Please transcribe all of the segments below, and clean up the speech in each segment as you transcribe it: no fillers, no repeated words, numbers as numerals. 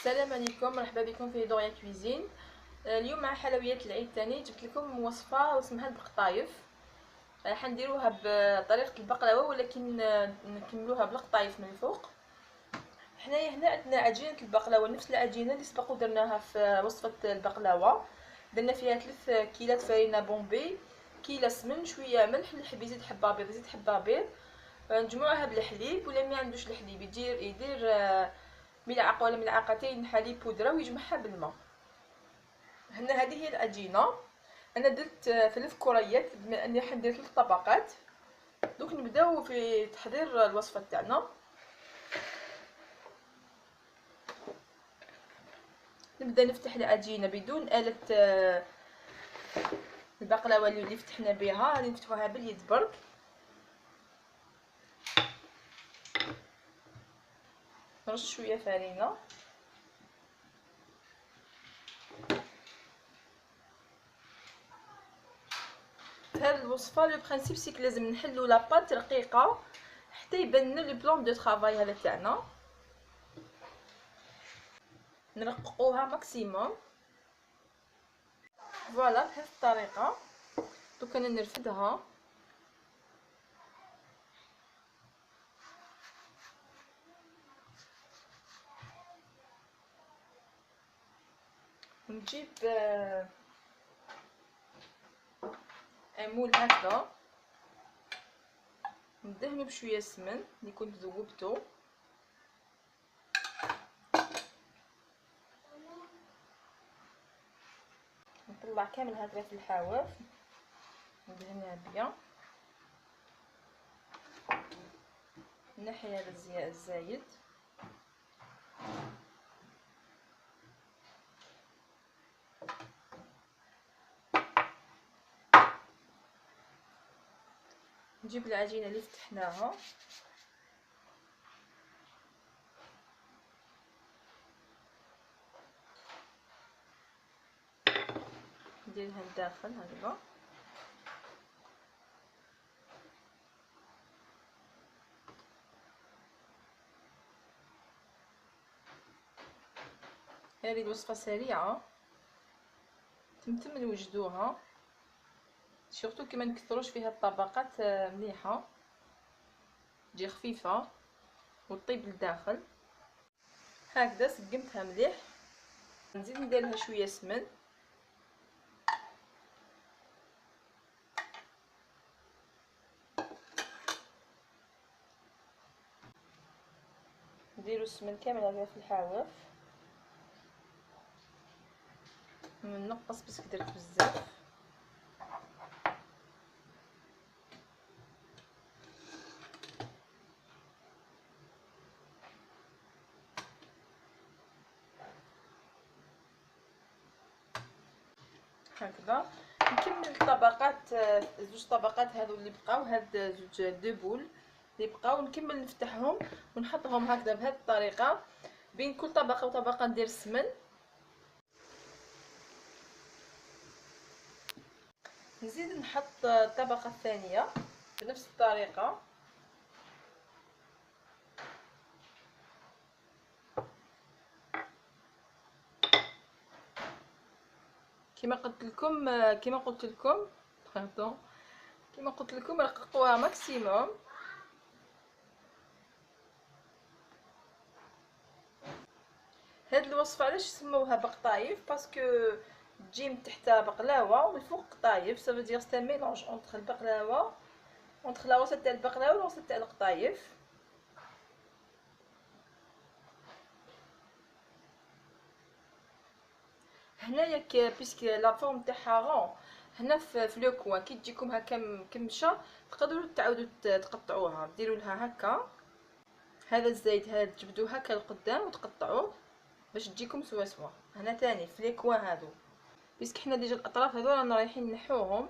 السلام عليكم، مرحبا بكم في دوريا كويزين. اليوم مع حلويات العيد الثاني جبت لكم وصفه اسمها البقطايف. حنديروها بطريقه البقلاوه ولكن نكملوها بالقطايف من الفوق. حنايا هنا عندنا عجينه البقلاوه، نفس العجينه اللي سبق ودرناها في وصفه البقلاوه. درنا فيها 3 كيلات فرينه بومبي، كيلة سمن، شويه ملح، اللي يحب يزيد حبه بيض يزيد حبه بيض. نجمعوها بالحليب، ولا ما عندوش الحليب يدير ملعقه ولا ملعقتين حليب بودره ويجمعها بالماء. هنا هذه هي العجينه. انا درت 3 كريات بما اني حندير 3 طبقات. دوك نبداو في تحضير الوصفه تاعنا. نبدا نفتح العجينه بدون آلة البقلاوه اللي فتحنا بها، غادي نفتحوها باليد برك. نرش شويه فرينه. هاد الوصفه لو برينسيپ سيك لازم نحلو لاباط رقيقه حتى يبان لنا لو بلون دو طرافاي هذا تاعنا، نرققوها ماكسيموم. فوالا بهذه الطريقه. دوك انا نرفدها ونجيب مول هكذا، ندهنو بشويه سمن اللي كنت ذوبته، نطلع كامل هكذا في الحواف، ندهنها بيا، نحي هذا الزايد. نجيب العجينه اللي فتحناها، نديرها لداخل هكذا، هذه الوصفه سريعه تمتم نوجدوها، سورتو كي ما نكثروش فيها الطبقات مليحه، تجي خفيفه وطيب لداخل. هكذا سقمتها مليح، نزيد نديرلها شويه سمن، نديرو السمن كامل هكذا في الحواف، نقص بس درت بزاف. هكذا نكمل الطبقات، زوج طبقات هذو اللي بقاو، هاد زوج دو بول اللي بقاو، نكمل نفتحهم ونحطهم هكذا بهذه الطريقه. بين كل طبقه وطبقه ندير السمن، نزيد نحط الطبقه الثانيه بنفس الطريقه. كما قلت لكم رققوها ماكسيموم. هاد الوصفه علاش سموها بقطايف؟ باسكو تجي من تحت بقلاوه ومن الفوق قطايف، سافو دير سي ميلونج اونطخ البقلاوه، اونطخ لا وسط تاع البقلاوه ولا وسط تاع القطايف. هنايا بيسك لا فورم تاعها رون، هنا في لو كوان كي تجيكم هكا مكمشه تقدروا تعاودوا تقطعوها، ديروا لها هكا. هذا الزايد هذا تجبدوه هكا لقدام وتقطعوه باش تجيكم سوا سوا. هنا تاني في لي كوان هادو، بيسك حنا ديجا الاطراف هذو رانا رايحين نحوهم.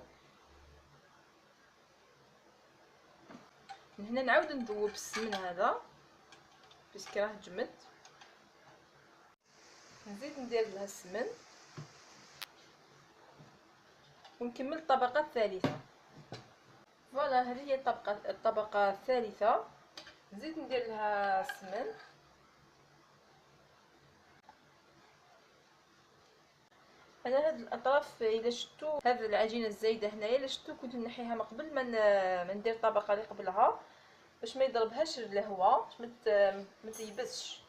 من هنا نعاود نذوب السمن هذا بيسك راه جمد، نزيد ندير لها السمن ونكمل الطبقه الثالثه. فوالا هذه هي الطبقه الثالثه، نزيد ندير لها السمن، انا هاد الاطراف الا شفتو هاد العجينه الزايده هنايا الا شفتو كنت نحيها من قبل ما ندير الطبقه اللي قبلها باش ما يضربهاش الهواء باش ما تيبسش.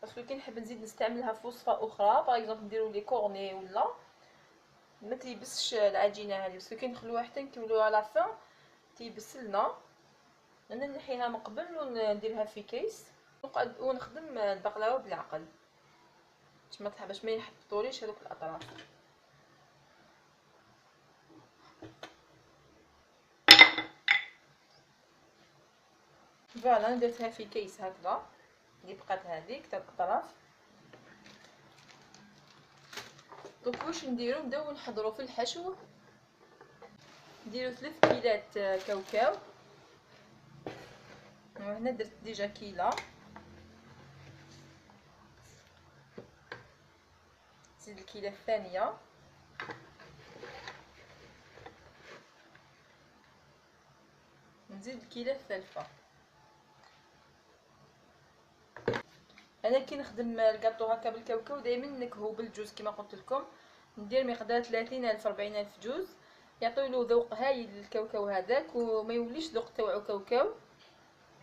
باسكو كي نحب نزيد نستعملها في وصفه اخرى باغ اكزومبل نديرو لي كورني ولا ما تيبسش العجينه هذه، باسكو كي نخلوها حتى نكملوها لا فين تيبس لنا. انا نحيها من قبل ونديرها في كيس ونخدم البقلاوه بالعقل باش ما يحطوليش هذوك الاطراف. فوالا درتها في كيس هكذا اللي بقات هذيك تاع الاطراف. دونك واش نديرو؟ نبداو نحضروا في الحشو. نديرو 3 كيلات كاوكاو، وهنا درت ديجا كيله. نزيد الكيله الثانيه، نزيد الكيله الثالثه. انا كي نخدم الكاطو هكا بالكاوكاو دائما نكهو بالجوز كما قلت لكم، ندير مقدار 30,000 40,000 جوز يعطيولو ذوق هايل للكاوكاو هذاك وما يوليش ذوق تاعو كاوكاو،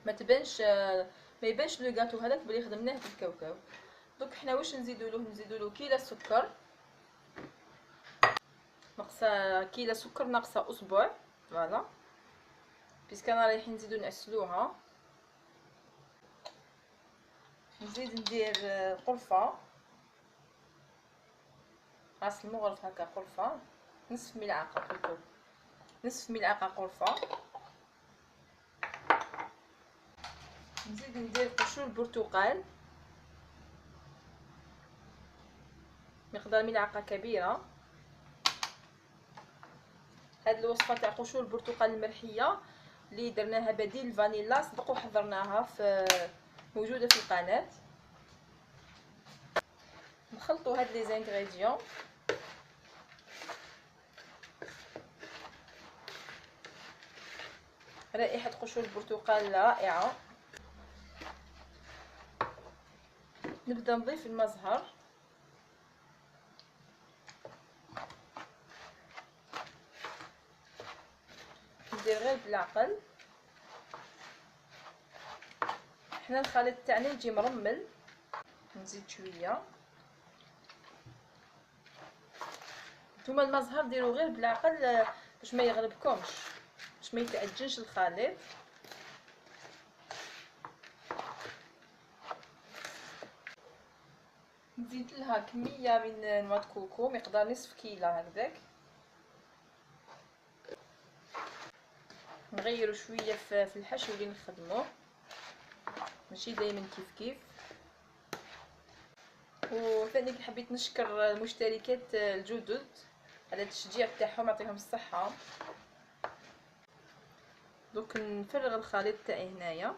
ما تبانش ما يبانش لو كاطو هذاك بلي خدمناه بالكاوكاو. دوك حنا واش نزيدولو كيله سكر، ناقصه كيله سكر ناقصه اسبوع. فوالا بيسك انا رايحين نزيدو نعسلوها. نزيد ندير قرفه، راس المغرف هكا قرفه، نصف ملعقه قلتو، نصف ملعقه قرفه. نزيد ندير قشور برتقال مقدار ملعقه كبيره. هاد الوصفه تاع قشور البرتقال المرحيه اللي درناها بديل الفانيلا صدقوا حضرناها في موجوده في القناه. نخلطوا هاد لي زانغريديون. رائحه قشور البرتقال رائعه. نبدا نضيف المزهر، ندير غير بالعقل. حنا الخليط تاعنا يجي مرمل، نزيد شويه. نتوما المزهر ديروا غير بالعقل باش ما يغلبكمش، باش ما يتعجنش الخليط. نزيد لها كميه من نواه كوكو مقدار نصف كيلو هكذاك. نغيروا شويه في الحشو اللي نخدموه، ماشي دائما كيف. وثاني حبيت نشكر المشتركات الجدد على التشجيع تاعهم، يعطيهم الصحه. دوك نفرغ الخليط تاعي هنايا.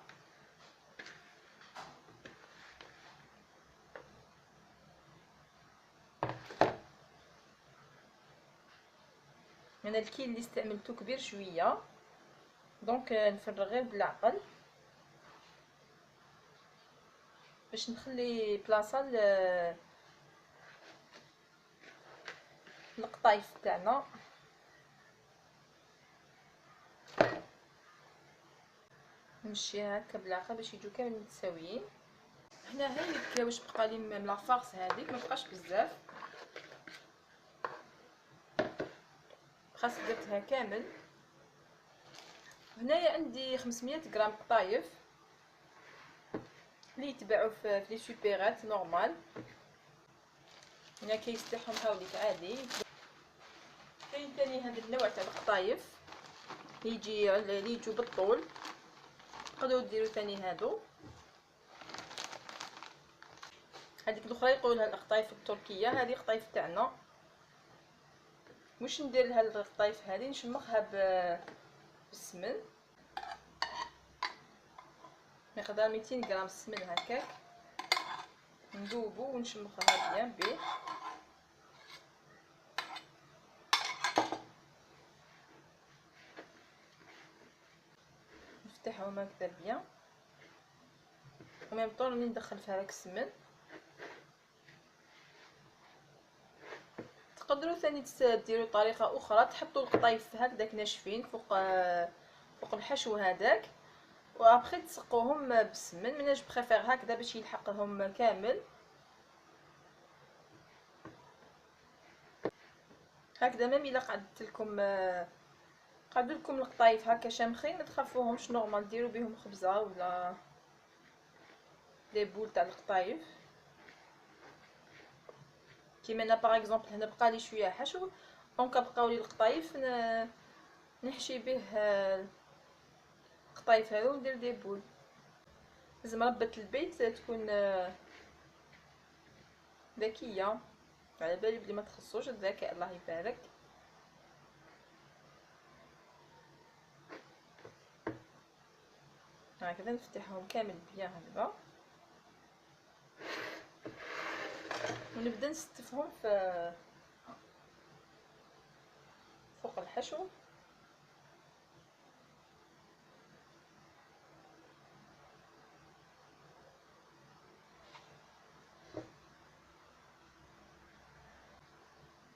انا الكيل اللي استعملته كبير شويه، دونك نفرغ غير بالعقل باش نخلي بلاصه القطايف تاعنا. نمشيها هكا بالعقل باش يجوا كامل متساويين. هنا هاي واش بقى لي من لا فارس هذيك، ما بقاش بزاف، خاص درتها كامل. هنايا عندي 500 غرام قطايف اللي يتباعوا في لي سوبيرات نورمال. هنا كيس تاعهم هاوليك عادي. كاين ثاني هذا النوع تاع القطايف اللي يجوا بالطول، تقدروا ديروا ثاني هادو. هذيك الاخرى يقولوا لها القطايف التركيه، هذه قطايف تاعنا. واش ندير لها القطايف هذه؟ نشمخها بالسمن مقدار 200 غرام السمن هكاك، ندوبو ونشمخها بيان بيه. نفتحهم هكذا بيان وميم طون ملي ندخل فيها داك السمن. تقدروا ثاني ديروا طريقه اخرى، تحطوا القطايف هكذاك ناشفين فوق الحشو هذاك، وابخي تسقوهم بالسمن. من جو بريفير هكذا باش يلحقهم كامل. هكذا ميم الا قعدوا لكم القطايف هكا شامخين ما تخافوهمش، نورمال ديروا بهم خبزه ولا لي بول تاع القطايف. كيما انا باغ اكزومبل هنا بقى لي شويه حشو، دونك بقاو لي القطايف نحشي به القطايف هذو وندير دي بول. لازم ربة البيت تكون ذكيه، على بالي بلي ما تخصوش الذكاء، الله يبارك. هكذا نفتحهم كامل بيان هكذا، ونبدا نستفهم فوق الحشو.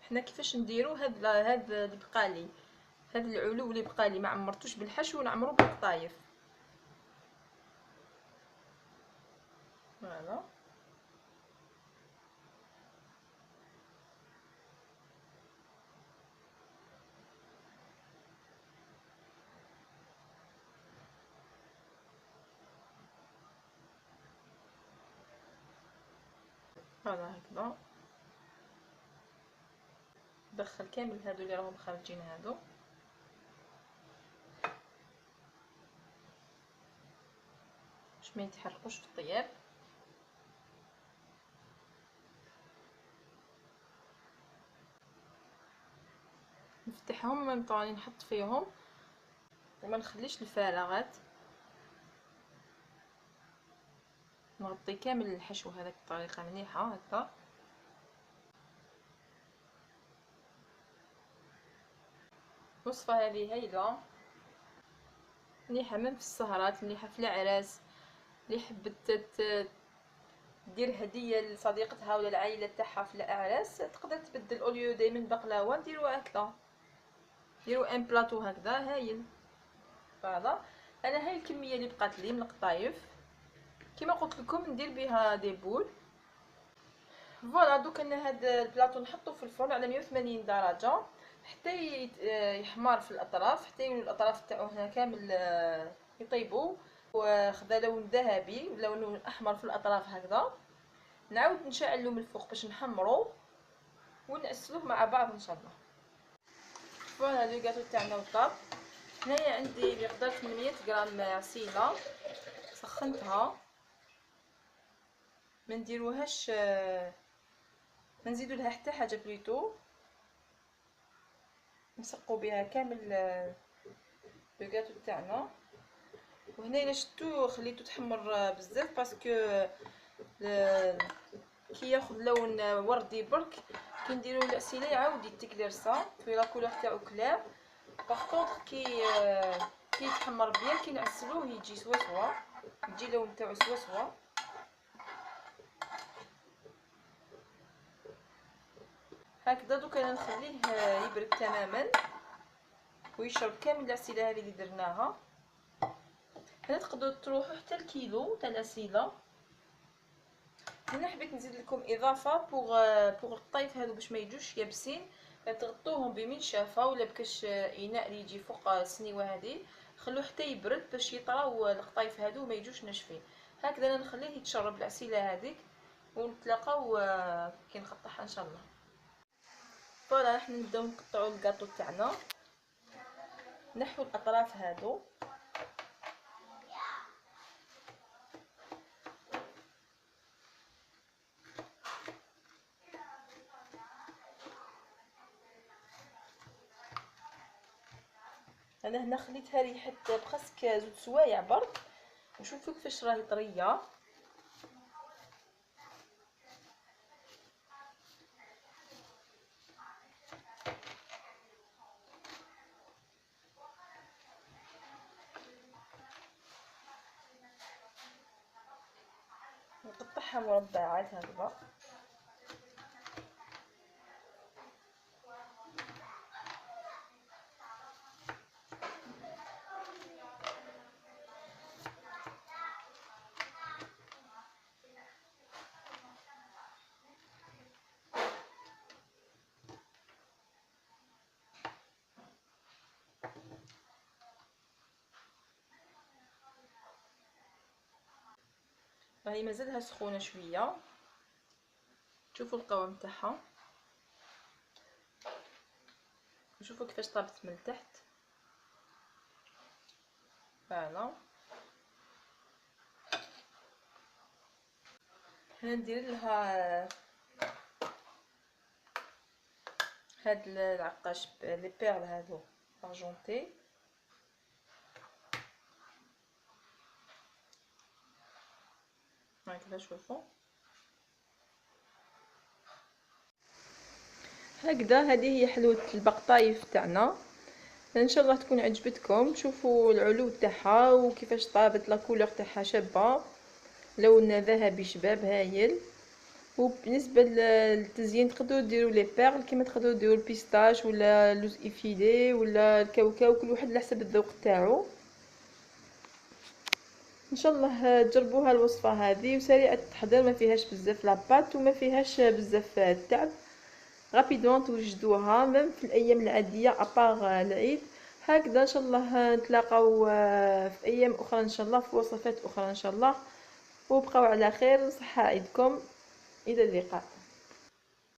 حنا كيفاش نديرو هاد اللي بقالي، هاد العلو اللي بقالي ما عمرتوش بالحشو نعمرو بالقطايف. فوالا فوالا هكذا دخل كامل هادو اللي راهم خارجين هادو. باش ما يتحرقوش في الطياب. نفتحهم ومن نحط فيهم وما نخليش الفراغات، نغطي كامل الحشو هذاك بطريقه مليحه هكا. الوصفه هذه هايله، مليحه من في السهرات، مليحه في الاعراس، اللي حبت دير هديه لصديقتها ولا العائله تاعها في الاعراس تقدر تبدل اوليو دائما بقلاوه ديروا هكذا، ديروا ان بلاطو هكذا هايل. فوالا انا هاي الكميه اللي بقات لي من القطايف، كما قلت لكم ندير بها دي بول. فوالا دوك انا هاد البلاطو نحطو في الفرن على 180 درجه حتى يحمر في الاطراف، حتى يولوا الاطراف تاعو هنا كامل يطيبوا وخذا لون ذهبي، لون احمر في الاطراف هكذا. نعاود نشعلو من الفوق باش نحمرو ونعسلوه مع بعض ان شاء الله. فوالا لو غاتو تاعنا وطاب. هنايا عندي مقدار 800 غرام عسيله سخنتها، ما نديروهاش ما نزيدو لها حتى حاجه بليتو، نسقو بها كامل لو غاتو تاعنا. وهنا الا شفتو خليتو تحمر بزاف باسكو كي ياخذ لون وردي برك كي نديرو العسيله يعاود يتكلرسا في لا كولور تاعو كلار. باغ كونطخ كي يتحمر بيان كي نعسلوه يجي سوا يجي لون تاعو سوا. هكذا دوك انا نخليه يبرد تماما ويشرب كامل العسيله هذه اللي درناها. هنا تقدروا تروحوا حتى الكيلو تاع العسيله. هنا حبيت نزيد لكم اضافه بوغ الطيف هادو باش ما يجوش يابسين، تغطوهم بمنشفه ولا بكاش اناء اللي يجي فوق السنيوه هذه، خلوه حتى يبرد باش يطراو القطايف هادو ما يجوش ناشفين. هكذا انا نخليه يتشرب العسيله هذيك ونتلاقاو كي نقطعها ان شاء الله. فوالا راح نبداو نقطعوا الكاطو تاعنا، نحو الاطراف هادو انا هنا خليتها ريحه بخسك زوج سوايع برك، نشوفوا كيفاش راهي طريه. نقطعها مربعات هكذا. راهي مازالها سخونه شويه. شوفوا القوام تاعها، شوفوا كيفاش طابت من التحت. فوالا هنا ندير لها هاد العقاش لي بيرل هادو ارجونتي. هكذا شوفوا هكذا. هذه هي حلوة البقطايف تاعنا، ان شاء الله تكون عجبتكم. شوفوا العلو تاعها وكيفاش طابت، لا كولور تاعها شابه، لون ذهبي شباب هايل. وبالنسبه للتزيين تقدروا ديروا لي بيرل كيما تقدروا ديروا البيستاش ولا لوز ايفيلي ولا الكاوكاو، كل واحد على حسب الذوق تاعو. ان شاء الله تجربوها الوصفه هذه، وسريعه التحضير، ما فيهاش بزاف لاباط وما فيهاش بزاف التعب. غابيدون توجدوها ميم في الايام العاديه ابار العيد. هكذا ان شاء الله نتلاقاو في ايام اخرى ان شاء الله، في وصفات اخرى ان شاء الله. وبقاو على خير، صحه عيدكم، الى اللقاء.